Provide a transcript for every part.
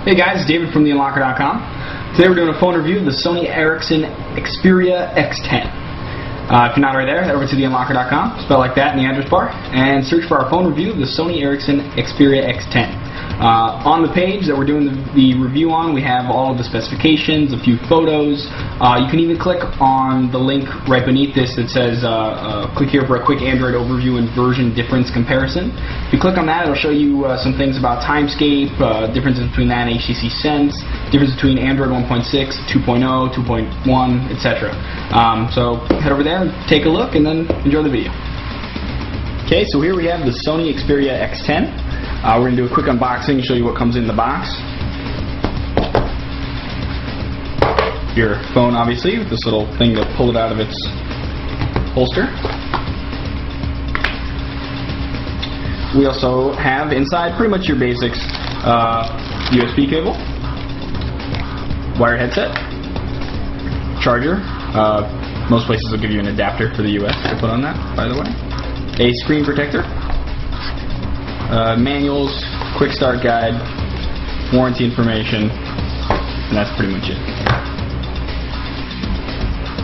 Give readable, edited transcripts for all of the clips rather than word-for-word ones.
Hey guys, David from theunlocker.com. Today we're doing a phone review of the Sony Xperia X10. If you're not already there, head over to theunlocker.com, spell like that in the address bar, and search for our phone review of the Sony Xperia X10. On the page that we're doing the review on, we have all of the specifications, a few photos. You can even click on the link right beneath this that says click here for a quick Android overview and version difference comparison. If you click on that, it'll show you some things about Timescape, differences between that and HTC Sense, difference between Android 1.6, 2.0, 2.1, etc. So head over there, take a look, and then enjoy the video. Okay, so here we have the Sony Xperia X10. We're going to do a quick unboxing and show you what comes in the box. Your phone, obviously, with this little thing to pull it out of its holster. We also have inside pretty much your basics: USB cable, wired headset, charger. Most places will give you an adapter for the US to put on that, by the way. A screen protector. Manuals, quick start guide, warranty information, and that's pretty much it.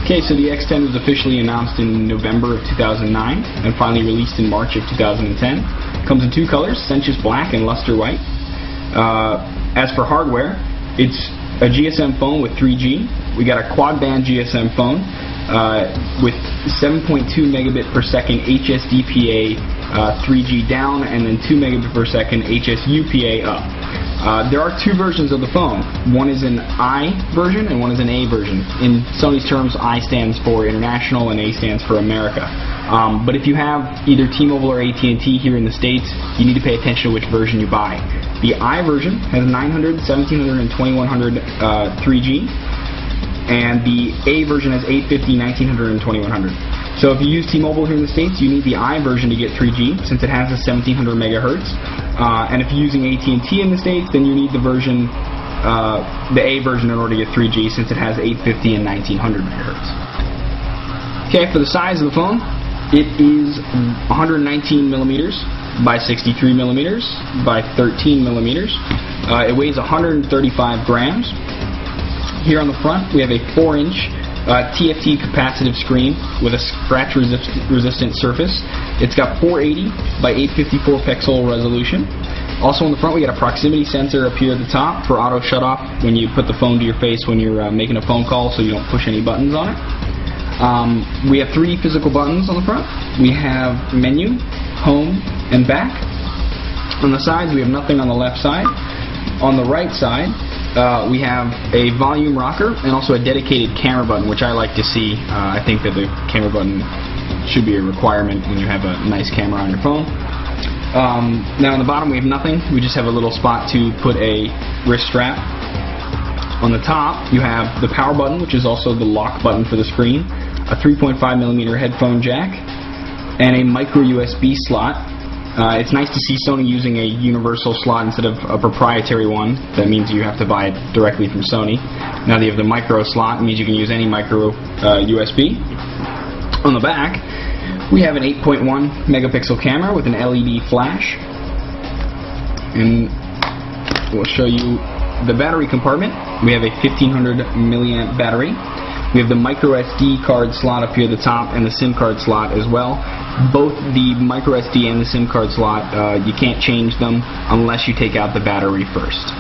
Okay, so the X10 was officially announced in November of 2009 and finally released in March of 2010. Comes in two colors, Sensuous Black and Luster White. As for hardware, it's a GSM phone with 3G. We got a quad-band GSM phone with 7.2 megabit per second HSDPA 3G down, and then 2 megabit per second HSUPA up. There are two versions of the phone. One is an I version and one is an A version. In Sony's terms, I stands for international and A stands for America. But if you have either T-Mobile or AT&T here in the States, you need to pay attention to which version you buy. The I version has 900, 1700, and 2100 3G, and the A version has 850, 1900, and 2100. So if you use T-Mobile here in the States, you need the I version to get 3G, since it has the 1700 megahertz. And if you're using AT&T in the States, then you need the version, the A version, in order to get 3G, since it has 850 and 1900 megahertz. Okay, for the size of the phone, it is 119 millimeters by 63 millimeters by 13 millimeters. It weighs 135 grams. Here on the front, we have a 4-inch TFT capacitive screen with a scratch-resistant surface. It's got 480 by 854 pixel resolution. Also on the front, we got a proximity sensor up here at the top for auto shut-off when you put the phone to your face when you're making a phone call, so you don't push any buttons on it. We have 3 physical buttons on the front. We have menu, home, and back. On the sides, we have nothing on the left side. On the right side, we have a volume rocker and also a dedicated camera button, which I like to see. I think that the camera button should be a requirement when you have a nice camera on your phone. Now on the bottom we have nothing. We just have a little spot to put a wrist strap. On the top you have the power button, which is also the lock button for the screen, a 3.5 millimeter headphone jack, and a micro USB slot. It's nice to see Sony using a universal slot instead of a proprietary one. That means you have to buy it directly from Sony. Now that you have the micro slot, it means you can use any micro USB. On the back, we have an 8.1 megapixel camera with an LED flash. And we'll show you the battery compartment. We have a 1500 milliamp battery. We have the micro SD card slot up here at the top and the SIM card slot as well. Both the micro SD and the SIM card slot, you can't change them unless you take out the battery first.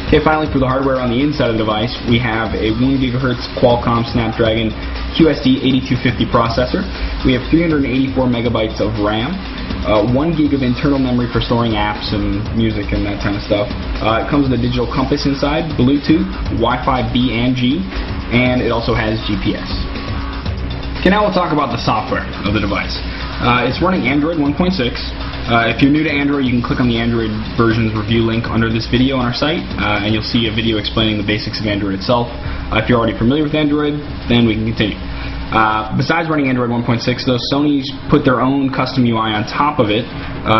Okay, finally for the hardware on the inside of the device, we have a 1 GHz Qualcomm Snapdragon QSD 8250 processor. We have 384 megabytes of RAM. 1 gig of internal memory for storing apps and music and that kind of stuff. It comes with a digital compass inside, Bluetooth, Wi-Fi B and G, and it also has GPS. Okay, now we'll talk about the software of the device. It's running Android 1.6. If you're new to Android, you can click on the Android versions review link under this video on our site, and you'll see a video explaining the basics of Android itself. If you're already familiar with Android, then we can continue. Besides running Android 1.6, though, Sony's put their own custom UI on top of it,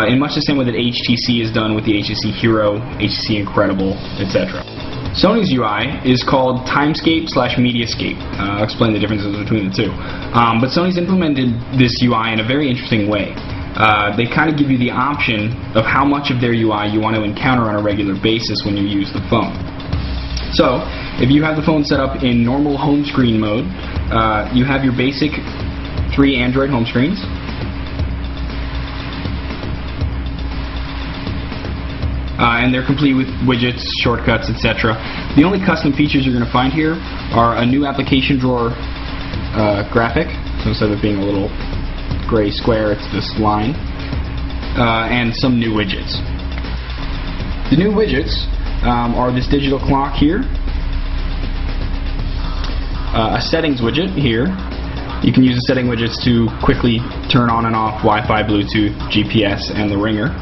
in much the same way that HTC has done with the HTC Hero, HTC Incredible, etc. Sony's UI is called Timescape/Mediascape. I'll explain the differences between the two. But Sony's implemented this UI in a very interesting way. they kind of give you the option of how much of their UI you want to encounter on a regular basis when you use the phone. So, if you have the phone set up in normal home screen mode, you have your basic 3 Android home screens. And they're complete with widgets, shortcuts, etc. The only custom features you're going to find here are a new application drawer graphic. So instead of it being a little gray square, it's this line. And some new widgets. The new widgets are this digital clock here, a settings widget here. You can use the setting widgets to quickly turn on and off Wi-Fi, Bluetooth, GPS, and the ringer.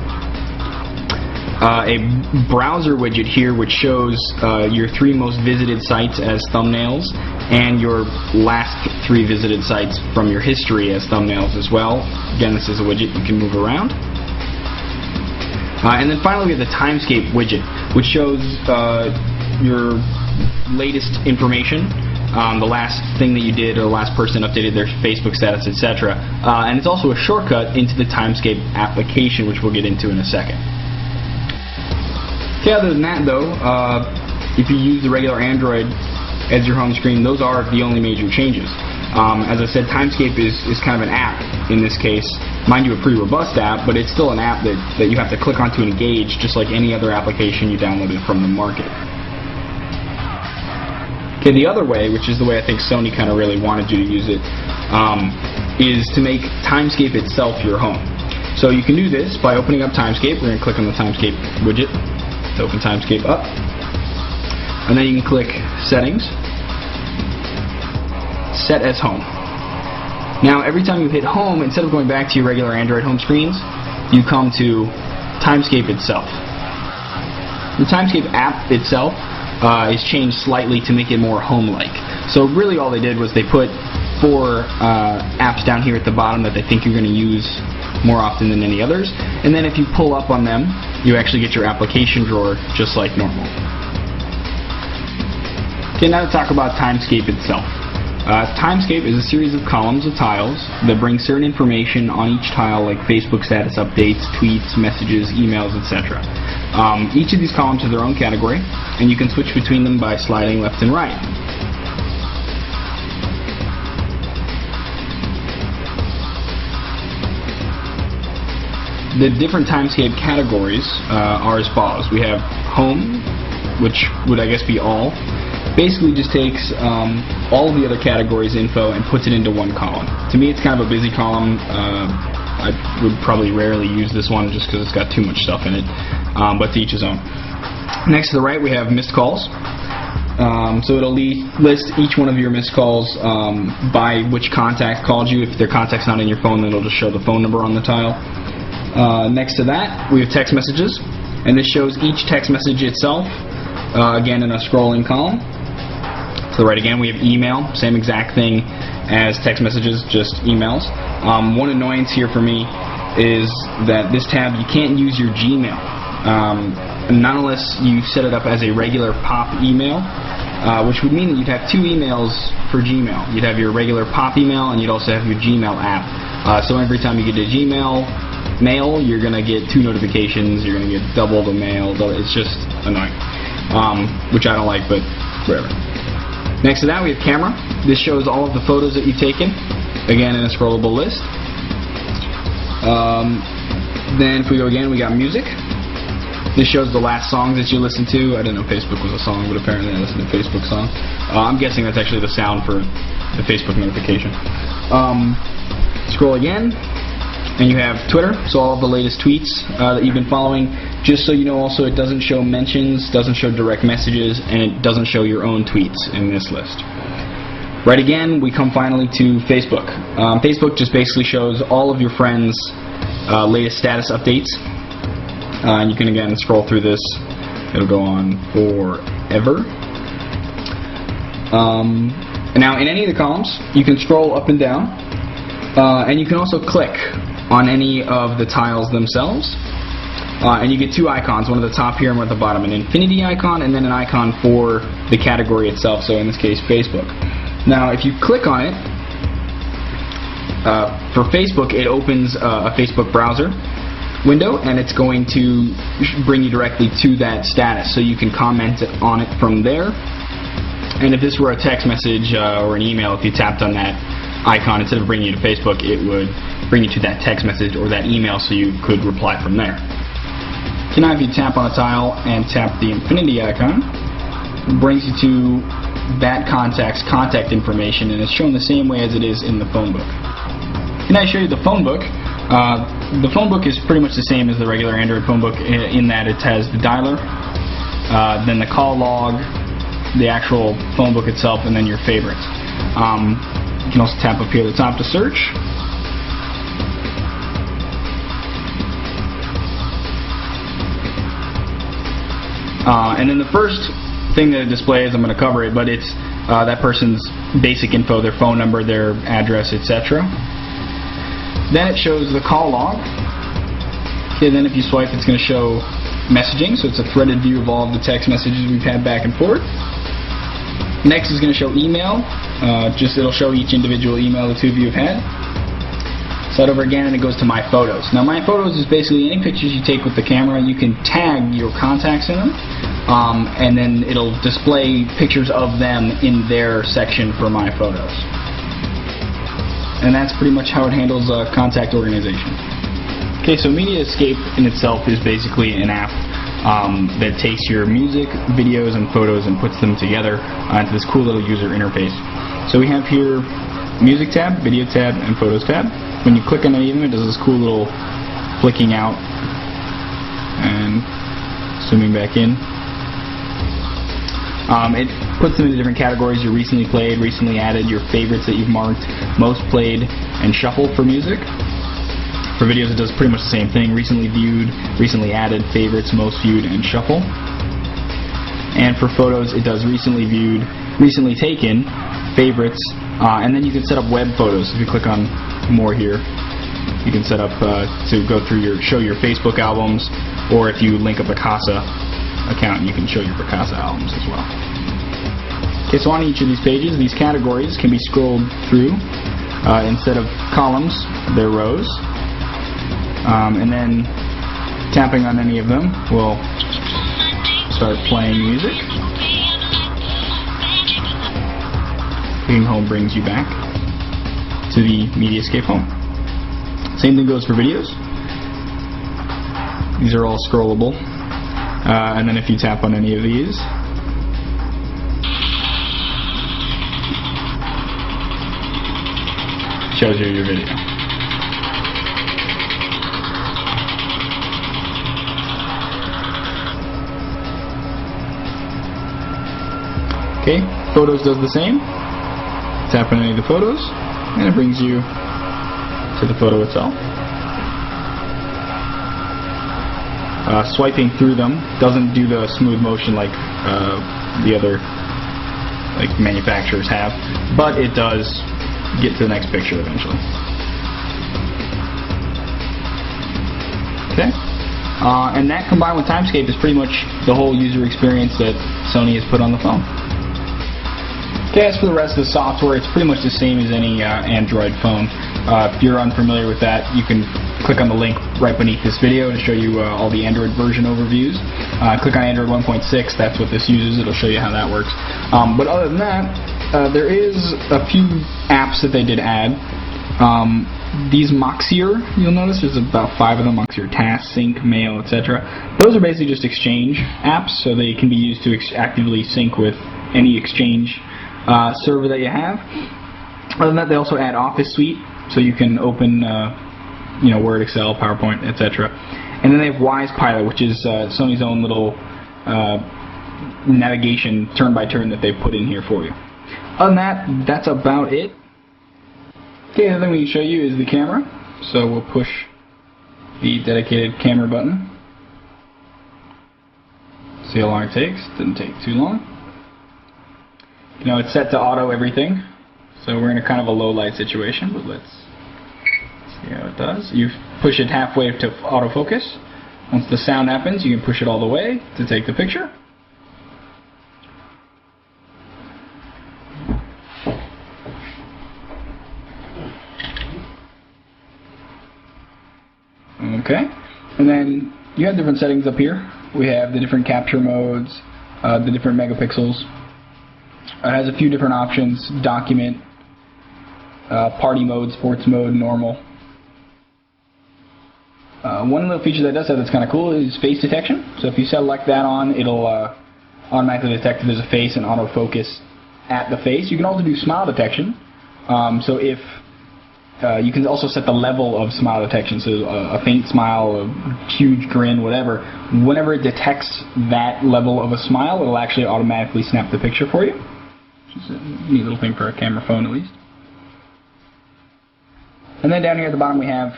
A browser widget here which shows your 3 most visited sites as thumbnails and your last 3 visited sites from your history as thumbnails as well. Again, this is a widget you can move around. And then finally we have the Timescape widget, which shows your latest information, the last thing that you did or the last person updated their Facebook status, etc. And it's also a shortcut into the Timescape application, which we'll get into in a second. Okay, other than that though, if you use the regular Android as your home screen, those are the only major changes. As I said, Timescape is kind of an app in this case. Mind you, a pretty robust app, but it's still an app that you have to click on to engage, just like any other application you downloaded from the market. Okay, the other way, which is the way I think Sony kind of really wanted you to use it, is to make Timescape itself your home. So you can do this by opening up Timescape. We're going to click on the Timescape widget to open Timescape up. And then you can click Settings, Set as Home. Now every time you hit Home, instead of going back to your regular Android home screens, you come to Timescape itself. The Timescape app itself is changed slightly to make it more home-like. So really all they did was they put 4 apps down here at the bottom that they think you're going to use more often than any others, and then if you pull up on them, you actually get your application drawer just like normal. Okay, now to talk about Timescape itself. Timescape is a series of columns of tiles that bring certain information on each tile, like Facebook status updates, tweets, messages, emails, etc. Each of these columns has their own category, and you can switch between them by sliding left and right. The different Timescape categories are as follows. We have Home, which would I guess be all. Basically just takes all of the other categories info and puts it into one column. To me it's kind of a busy column. I would probably rarely use this one just because it's got too much stuff in it, but to each his own. Next to the right we have Missed Calls. So it'll list each one of your missed calls by which contact called you. If their contact's not in your phone, then it'll just show the phone number on the tile. Next to that, we have text messages, and this shows each text message itself, again in a scrolling column. To the right again, we have email, same exact thing as text messages, just emails. One annoyance here for me is that this tab, you can't use your Gmail, not unless you set it up as a regular pop email, which would mean that you'd have 2 emails for Gmail. You'd have your regular pop email, and you'd also have your Gmail app. So every time you get a Gmail mail, you're going to get 2 notifications, you're going to get double the mail. It's just annoying, which I don't like, but whatever. Next to that we have Camera. This shows all of the photos that you've taken, again in a scrollable list. Then if we go again, we got Music. This shows the last songs that you listened to. I didn't know Facebook was a song, but apparently I listened to a Facebook song. I'm guessing that's actually the sound for the Facebook notification. Scroll again, and you have Twitter, so all of the latest tweets that you've been following. Just so you know also, it doesn't show mentions, doesn't show direct messages, and it doesn't show your own tweets in this list. Right again, we come finally to Facebook. Facebook just basically shows all of your friends' latest status updates. And you can again scroll through this. It'll go on forever. And now in any of the columns, you can scroll up and down. And you can also click on any of the tiles themselves. And you get 2 icons, one at the top here and one at the bottom. An infinity icon and then an icon for the category itself, so in this case Facebook. Now if you click on it, For Facebook, it opens a Facebook browser window, and it's going to bring you directly to that status, so you can comment on it from there. And if this were a text message or an email, if you tapped on that icon, instead of bringing you to Facebook, it would bring you to that text message or that email, so you could reply from there. So now if you tap on a tile and tap the infinity icon, it brings you to that contact's contact information, and it's shown the same way as it is in the phone book. And I show you the phone book. The phone book is pretty much the same as the regular Android phone book in that it has the dialer, then the call log, the actual phone book itself, and then your favorites. You can also tap up here at the top to search. And then the first thing that it displays, I'm going to cover it, but it's that person's basic info, their phone number, their address, etc. Then it shows the call log. Okay, then if you swipe, it's going to show messaging, so it's a threaded view of all of the text messages we've had back and forth. Next is going to show email. It'll show each individual email the two of you have had. Slide over again, and it goes to My Photos. Now, My Photos is basically any pictures you take with the camera. You can tag your contacts in them, and then it'll display pictures of them in their section for My Photos. And that's pretty much how it handles contact organization. Okay, so Media Escape in itself is basically an app that takes your music, videos, and photos and puts them together into this cool little user interface. So we have here Music tab, Video tab, and Photos tab. When you click on any of them, it does this cool little flicking out and zooming back in. It puts them into different categories: your recently played, recently added, your favorites that you've marked, most played, and shuffle for music. For videos, it does pretty much the same thing: recently viewed, recently added, favorites, most viewed, and shuffle. And for photos, it does recently viewed, recently taken, favorites, and then you can set up web photos. If you click on more here, you can set up to go through show your Facebook albums, or if you link a Picasa account, you can show your Picasa albums as well. Okay, so on each of these pages, these categories can be scrolled through. Instead of columns, they're rows. And then tapping on any of them will start playing music. Clicking home brings you back to the Media Escape home. Same thing goes for videos. These are all scrollable. And then if you tap on any of these, it shows you your video. Okay, Photos does the same. Tap on any of the photos, and it brings you to the photo itself. Swiping through them doesn't do the smooth motion like the other manufacturers have, but it does get to the next picture eventually. Okay, and that combined with Timescape is pretty much the whole user experience that Sony has put on the phone. Okay, as for the rest of the software, it's pretty much the same as any Android phone. If you're unfamiliar with that, you can click on the link right beneath this video to show you all the Android version overviews. Click on Android 1.6, that's what this uses, it'll show you how that works. But other than that, there is a few apps that they did add. These Moxier, you'll notice there's about 5 of them: Moxier Task, Sync, Mail, etc. Those are basically just Exchange apps, so they can be used to actively sync with any Exchange server that you have. Other than that, they also add Office Suite, so you can open Word, Excel, PowerPoint, etc. And then they have Wise Pilot, which is Sony's own little navigation turn-by-turn that they've put in here for you. Other than that, that's about it. Okay, the other thing we can show you is the camera. So we'll push the dedicated camera button. See how long it takes. Didn't take too long. It's set to auto everything, so we're in a kind of a low light situation, but let's see how it does. You push it halfway to autofocus. Once the sound happens, you can push it all the way to take the picture. Okay, and then you have different settings up here. We have the different capture modes, the different megapixels. It has a few different options: document, party mode, sports mode, normal. One little feature that does have that's kind of cool is face detection. So if you select that on, it'll automatically detect if there's a face and autofocus at the face. You can also do smile detection. So if you can also set the level of smile detection, so a faint smile, a huge grin, whatever. Whenever it detects that level of a smile, it'll actually automatically snap the picture for you. Which is a neat little thing for a camera phone, at least. And then down here at the bottom we have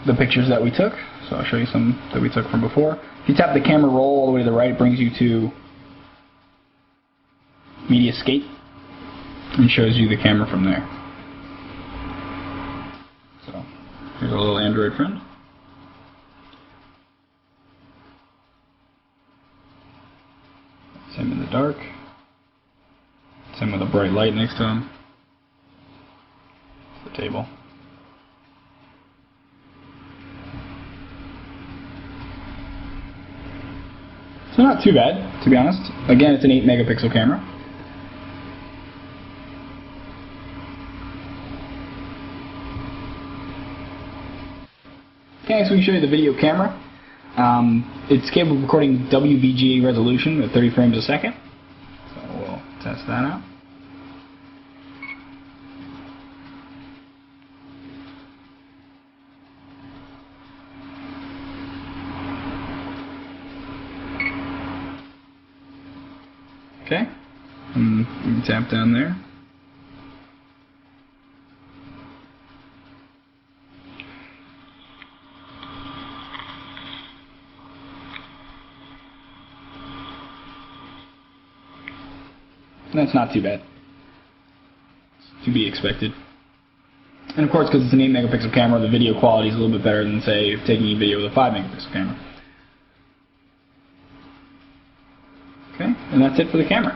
the pictures that we took. So I'll show you some that we took from before. If you tap the camera roll all the way to the right, it brings you to Mediascape and shows you the camera from there. So here's a little Android friend. Same in the dark. Same with a bright light next to him. It's the table. So not too bad, to be honest. Again, it's an 8 megapixel camera. Okay, so we can show you the video camera. It's capable of recording WVGA resolution at 30 frames a second. So we'll test that out. Okay, and you can tap down there. That's not too bad. It's to be expected. And of course, because it's an 8 megapixel camera, the video quality is a little bit better than, say, taking a video with a 5 megapixel camera. Okay, and that's it for the camera.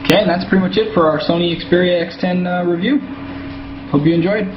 Okay, and that's pretty much it for our Sony Xperia X10 review. Hope you enjoyed.